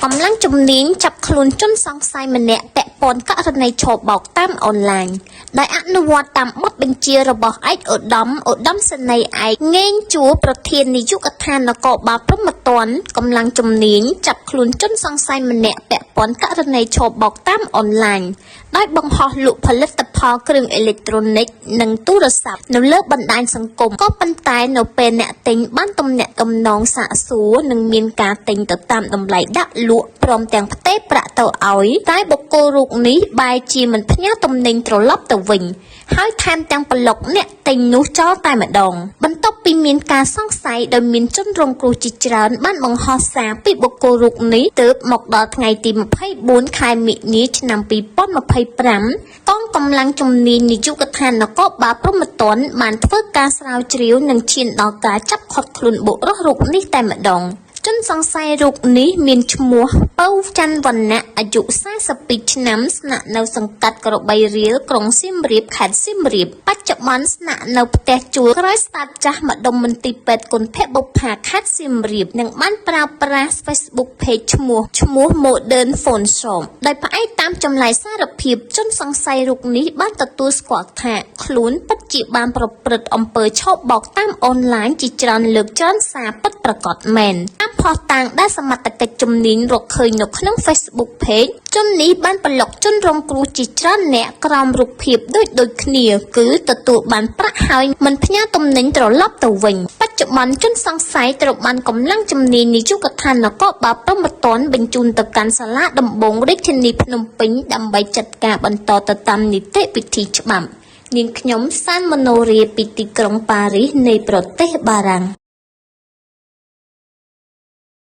កម្លាំងជំនាញចាប់ខ្លួនជនសង្ស័យម្នាក់ពាក់ព័ន្ធករណីឆបោកតាមអនឡាញដែលអនុវត្តតាមបទបញ្ជារបស់ឯកឧត្តមសេនីយ៍ឯកងេងជួរប្រធាននាយកដ្ឋាននគរបាលព្រហ្មទណ្ឌកម្លាំងជំនាញចាប់ខ្លួនជនសង្ស័យម្នាក់ពាក់ព័ន្ធករណីឆបោកតាមអនឡាញដោយបង្ហោះលក់ផលិតផលគ្រឿងអេឡិចត្រូនិកនិងទូរស័ព្ទនៅលើបណ្ដាញសង្គមក៏ប៉ុន្តែនៅពេលអ្នកទិញបានទំនាក់ទំនងសាកសួរនិងមានការទិញទៅតាមតម្លៃដាក់លក់ព្រមទាំងផ្ទេរប្រាក់ទៅឲ្យតែបុគ្គលរូបនេះបែរជាមិនផ្ញើទំនិញត្រឡប់ទៅវិញហើយថែមទាំងប្លុកអ្នកទិញនោះចោលតែម្ដងបន្ទាប់ពីមានការសង្ស័យដោយមានជនរងគ្រោះជាច្រើនបានបង្ហោះសារពីបុគ្គលរូបនេះទើបមកដល់ថ្ងៃទី24ខែមិនិនាឆ្នាំ2025កងកម្លាំងជំនាញនាយកដ្ឋាននគរបាលព្រហ្មទណ្ឌបានធ្វើការស្រាវជ្រាវនិងឈានដល់ការចាប់ឃាត់ខ្លួនបុរសរូបនេះតែម្ដងជនសង្ស័យរូបនេះមានឈ្មោះពៅច័ន្ទវណ្ណៈអាយុ42ឆ្នាំស្នាក់នៅសង្កាត់ក្របីរៀលក្រុងសៀមរាបខេត្តសៀមរាបបច្ចុប្បន្នស្នាក់នៅផ្ទះជួលក្រោយស្តាតចាស់ម្ដុំមន្ទីរពេទ្យគុណភបុប្ផាខេត្តសៀមរាបនិងបានប្រើប្រាស់ Facebook Page ឈ្មោះ Modern Phone Shop ដោយផ្អែកតាមចម្លើយសារភាពជនសង្ស័យរូបនេះបានទទួលស្គាល់ថាខ្លួនពិតជាបានប្រព្រឹត្តអំពើឆបោកតាមអនឡាញជាច្រើនលើកច្រើនសារពិតប្រាកដមែនផុសតាងដែលសមត្ថកិច្ចជំនាញរកឃើញនៅក្នុង Facebook Page ជននេះបានប្លុកជនរងគ្រោះជាច្រើនអ្នកក្រោមរូបភាពដូចគ្នាគឺទទួលបានប្រាក់ហើយមិនផ្ញើទំនិញត្រឡប់ទៅវិញបច្ចុប្បន្នជនសង្ស័យត្រូវបានកម្លាំងជំនាញនាយកដ្ឋាននគរបាលព្រហ្មទណ្ឌបញ្ជូនទៅកាន់សាលាដំបងរាជធានីភ្នំពេញដើម្បីចាត់ការបន្តទៅតាមនីតិវិធីច្បាប់នាងខ្ញុំសានមនោរាពីទីក្រុងប៉ារីសនៃប្រទេសបារាំង